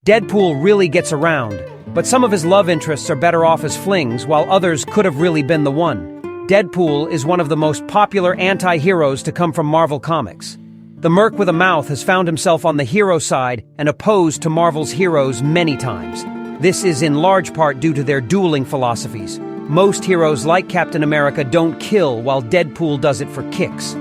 Deadpool really gets around, but some of his love interests are better off as flings, while others could have really been the one. Deadpool is one of the most popular anti-heroes to come from Marvel Comics. The Merc with a mouth has found himself on the hero side and opposed to Marvel's heroes many times. This is in large part due to their dueling philosophies. Most heroes like Captain America don't kill, while Deadpool does it for kicks.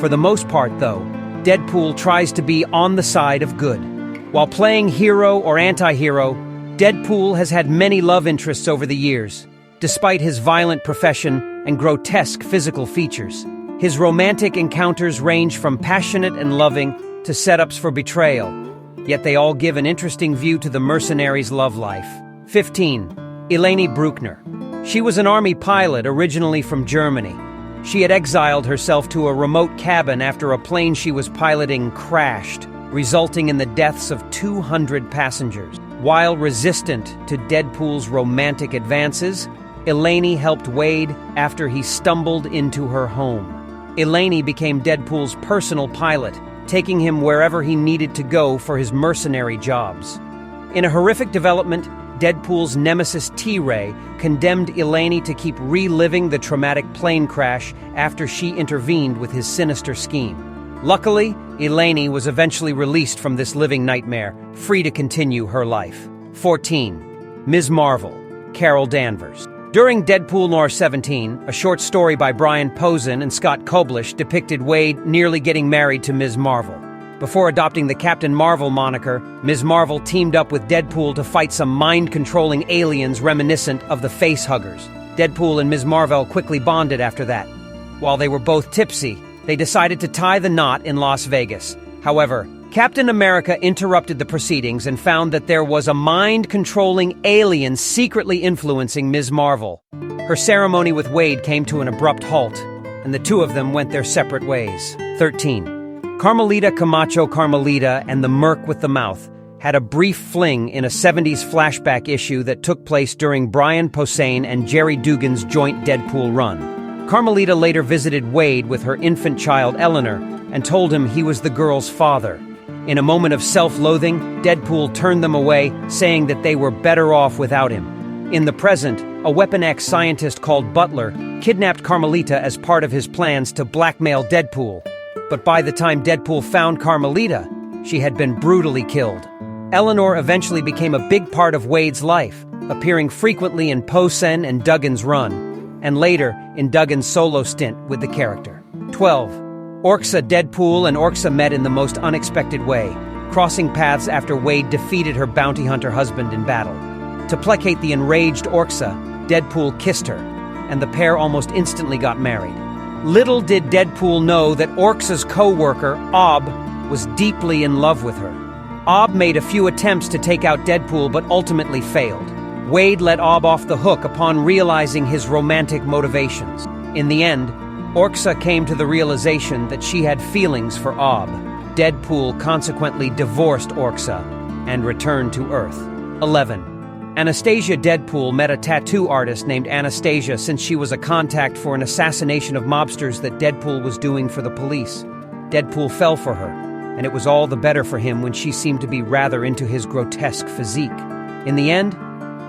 For the most part, though, Deadpool tries to be on the side of good. While playing hero or anti-hero, Deadpool has had many love interests over the years, despite his violent profession and grotesque physical features. His romantic encounters range from passionate and loving to setups for betrayal, yet they all give an interesting view to the mercenary's love life. 15. Ilaney Brükner. She was an army pilot originally from Germany. She had exiled herself to a remote cabin after a plane she was piloting crashed, resulting in the deaths of 200 passengers. While resistant to Deadpool's romantic advances, Ilaney helped Wade after he stumbled into her home. Ilaney became Deadpool's personal pilot, taking him wherever he needed to go for his mercenary jobs. In a horrific development, Deadpool's nemesis T-Ray condemned Ilaney to keep reliving the traumatic plane crash after she intervened with his sinister scheme. Luckily, Ilaney was eventually released from this living nightmare, free to continue her life. 14. Ms. Marvel, Carol Danvers. During Deadpool Noir 17, a short story by Brian Posehn and Scott Koblish depicted Wade nearly getting married to Ms. Marvel. Before adopting the Captain Marvel moniker, Ms. Marvel teamed up with Deadpool to fight some mind-controlling aliens reminiscent of the facehuggers. Deadpool and Ms. Marvel quickly bonded after that. While they were both tipsy, they decided to tie the knot in Las Vegas. However, Captain America interrupted the proceedings and found that there was a mind-controlling alien secretly influencing Ms. Marvel. Her ceremony with Wade came to an abrupt halt, and the two of them went their separate ways. 13. Carmelita Camacho Carmelita and the Merc with the Mouth had a brief fling in a 70s flashback issue that took place during Brian Posehn and Jerry Dugan's joint Deadpool run. Carmelita later visited Wade with her infant child Eleanor and told him he was the girl's father. In a moment of self-loathing, Deadpool turned them away, saying that they were better off without him. In the present, a Weapon X scientist called Butler kidnapped Carmelita as part of his plans to blackmail Deadpool. But by the time Deadpool found Carmelita, she had been brutally killed. Eleanor eventually became a big part of Wade's life, appearing frequently in Posehn and Duggan's run, and later in Duggan's solo stint with the character. 12. Orksa Deadpool and Orksa met in the most unexpected way, crossing paths after Wade defeated her bounty hunter husband in battle. To placate the enraged Orksa, Deadpool kissed her, and the pair almost instantly got married. Little did Deadpool know that Orksa's co-worker, Ob, was deeply in love with her. Ob made a few attempts to take out Deadpool but ultimately failed. Wade let Ob off the hook upon realizing his romantic motivations. In the end, Orksa came to the realization that she had feelings for Ob. Deadpool consequently divorced Orksa and returned to Earth. 11. Anastasia Deadpool met a tattoo artist named Anastasia since she was a contact for an assassination of mobsters that Deadpool was doing for the police. Deadpool fell for her, and it was all the better for him when she seemed to be rather into his grotesque physique. In the end,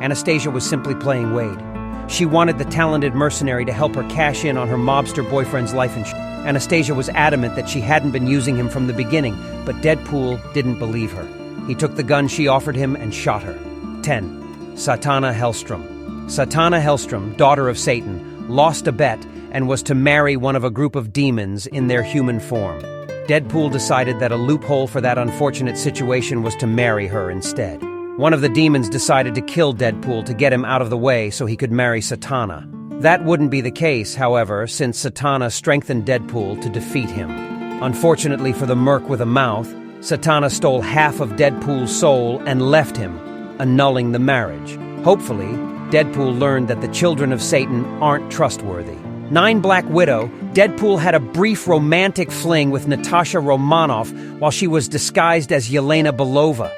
Anastasia was simply playing Wade. She wanted the talented mercenary to help her cash in on her mobster boyfriend's life insurance. Anastasia was adamant that she hadn't been using him from the beginning, but Deadpool didn't believe her. He took the gun she offered him and shot her. 10. Satana Hellstrom. Satana Hellstrom, daughter of Satan, lost a bet and was to marry one of a group of demons in their human form. Deadpool decided that a loophole for that unfortunate situation was to marry her instead. One of the demons decided to kill Deadpool to get him out of the way so he could marry Satana. That wouldn't be the case, however, since Satana strengthened Deadpool to defeat him. Unfortunately for the Merc with a mouth, Satana stole half of Deadpool's soul and left him, annulling the marriage. Hopefully, Deadpool learned that the children of Satan aren't trustworthy. 9. Black Widow. Deadpool had a brief romantic fling with Natasha Romanoff while she was disguised as Yelena Belova.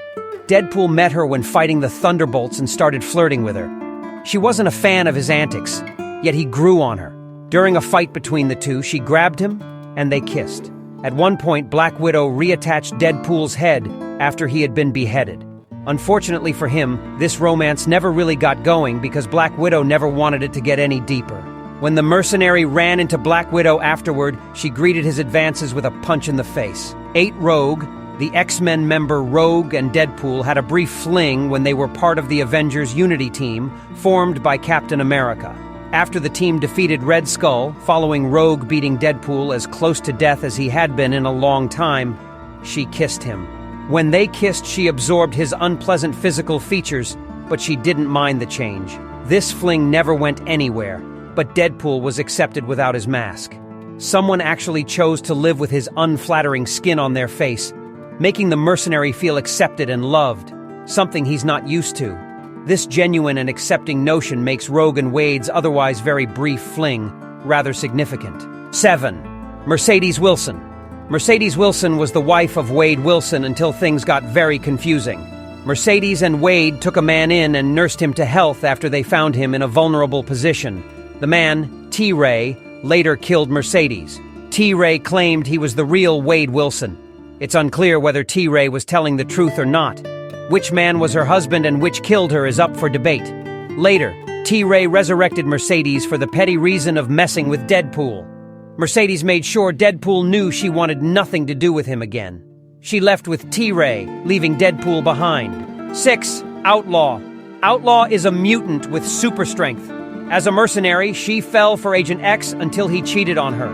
Deadpool met her when fighting the Thunderbolts and started flirting with her. She wasn't a fan of his antics, yet he grew on her. During a fight between the two, she grabbed him and they kissed. At one point, Black Widow reattached Deadpool's head after he had been beheaded. Unfortunately for him, this romance never really got going because Black Widow never wanted it to get any deeper. When the mercenary ran into Black Widow afterward, she greeted his advances with a punch in the face. 8 Rogue, the X-Men member Rogue and Deadpool had a brief fling when they were part of the Avengers Unity team, formed by Captain America. After the team defeated Red Skull, following Rogue beating Deadpool as close to death as he had been in a long time, she kissed him. When they kissed, she absorbed his unpleasant physical features, but she didn't mind the change. This fling never went anywhere, but Deadpool was accepted without his mask. Someone actually chose to live with his unflattering skin on their face, making the mercenary feel accepted and loved, something he's not used to. This genuine and accepting notion makes Rogue and Wade's otherwise very brief fling rather significant. 7. Mercedes Wilson. Mercedes Wilson was the wife of Wade Wilson until things got very confusing. Mercedes and Wade took a man in and nursed him to health after they found him in a vulnerable position. The man, T-Ray, later killed Mercedes. T-Ray claimed he was the real Wade Wilson. It's unclear whether T-Ray was telling the truth or not. Which man was her husband and which killed her is up for debate. Later, T-Ray resurrected Mercedes for the petty reason of messing with Deadpool. Mercedes made sure Deadpool knew she wanted nothing to do with him again. She left with T-Ray, leaving Deadpool behind. 6. Outlaw. Outlaw is a mutant with super strength. As a mercenary, she fell for Agent X until he cheated on her.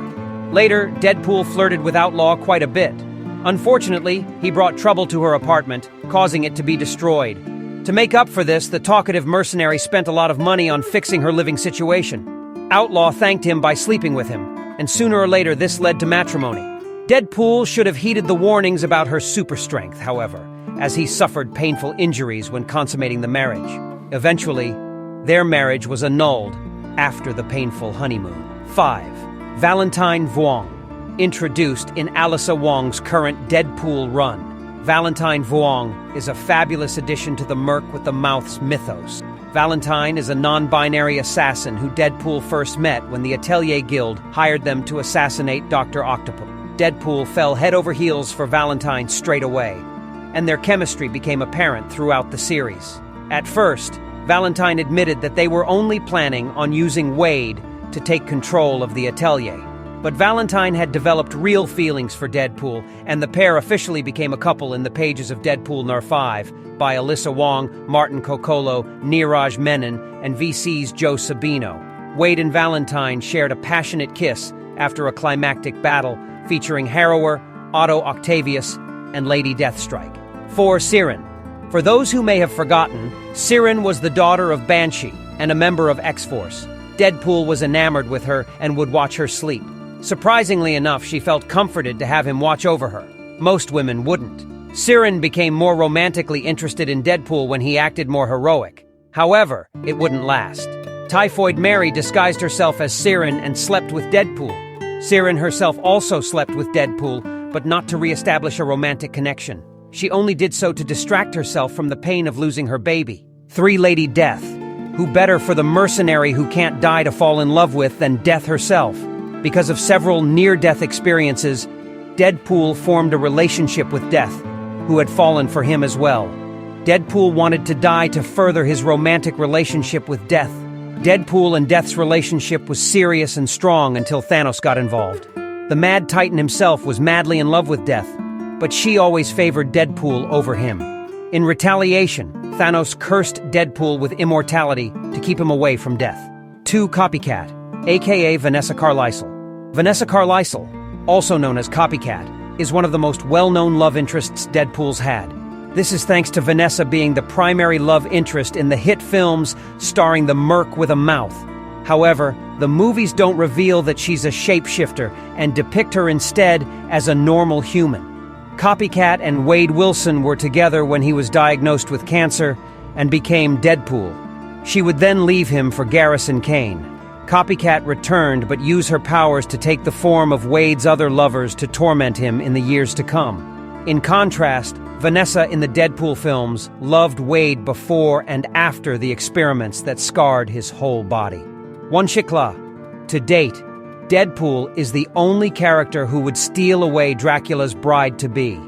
Later, Deadpool flirted with Outlaw quite a bit. Unfortunately, he brought trouble to her apartment, causing it to be destroyed. To make up for this, the talkative mercenary spent a lot of money on fixing her living situation. Outlaw thanked him by sleeping with him, and sooner or later this led to matrimony. Deadpool should have heeded the warnings about her super strength, however, as he suffered painful injuries when consummating the marriage. Eventually, their marriage was annulled after the painful honeymoon. 5. Valentine Vuong. Introduced in Alyssa Wong's current Deadpool run. Valentine Vuong is a fabulous addition to the Merc with the Mouth's mythos. Valentine is a non-binary assassin who Deadpool first met when the Atelier Guild hired them to assassinate Dr. Octopus. Deadpool fell head over heels for Valentine straight away, and their chemistry became apparent throughout the series. At first, Valentine admitted that they were only planning on using Wade to take control of the Atelier. But Valentine had developed real feelings for Deadpool, and the pair officially became a couple in the pages of Deadpool Nur 5 by Alyssa Wong, Martin Kokolo, Neeraj Menon, and VC's Joe Sabino. Wade and Valentine shared a passionate kiss after a climactic battle featuring Harrower, Otto Octavius, and Lady Deathstrike. 4. Siryn. For those who may have forgotten, Siryn was the daughter of Banshee and a member of X-Force. Deadpool was enamored with her and would watch her sleep. Surprisingly enough, she felt comforted to have him watch over her. Most women wouldn't. Siryn became more romantically interested in Deadpool when he acted more heroic. However, it wouldn't last. Typhoid Mary disguised herself as Siryn and slept with Deadpool. Siryn herself also slept with Deadpool, but not to re-establish a romantic connection. She only did so to distract herself from the pain of losing her baby. 3. Lady Death. Who better for the mercenary who can't die to fall in love with than Death herself? Because of several near-death experiences, Deadpool formed a relationship with Death, who had fallen for him as well. Deadpool wanted to die to further his romantic relationship with Death. Deadpool and Death's relationship was serious and strong until Thanos got involved. The Mad Titan himself was madly in love with Death, but she always favored Deadpool over him. In retaliation, Thanos cursed Deadpool with immortality to keep him away from Death. 2. Copycat, aka Vanessa Carlysle. Vanessa Carlysle, also known as Copycat, is one of the most well-known love interests Deadpool's had. This is thanks to Vanessa being the primary love interest in the hit films starring the Merc with a mouth. However, the movies don't reveal that she's a shapeshifter and depict her instead as a normal human. Copycat and Wade Wilson were together when he was diagnosed with cancer and became Deadpool. She would then leave him for Garrison Kane. Copycat returned but used her powers to take the form of Wade's other lovers to torment him in the years to come. In contrast, Vanessa in the Deadpool films loved Wade before and after the experiments that scarred his whole body. 1. Shiklah. To date, Deadpool is the only character who would steal away Dracula's bride-to-be.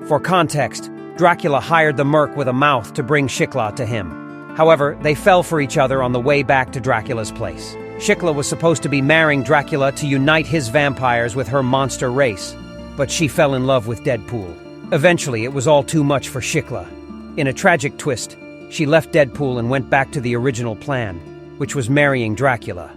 For context, Dracula hired the Merc with a mouth to bring Shiklah to him. However, they fell for each other on the way back to Dracula's place. Shiklah was supposed to be marrying Dracula to unite his vampires with her monster race, but she fell in love with Deadpool. Eventually, it was all too much for Shiklah. In a tragic twist, she left Deadpool and went back to the original plan, which was marrying Dracula.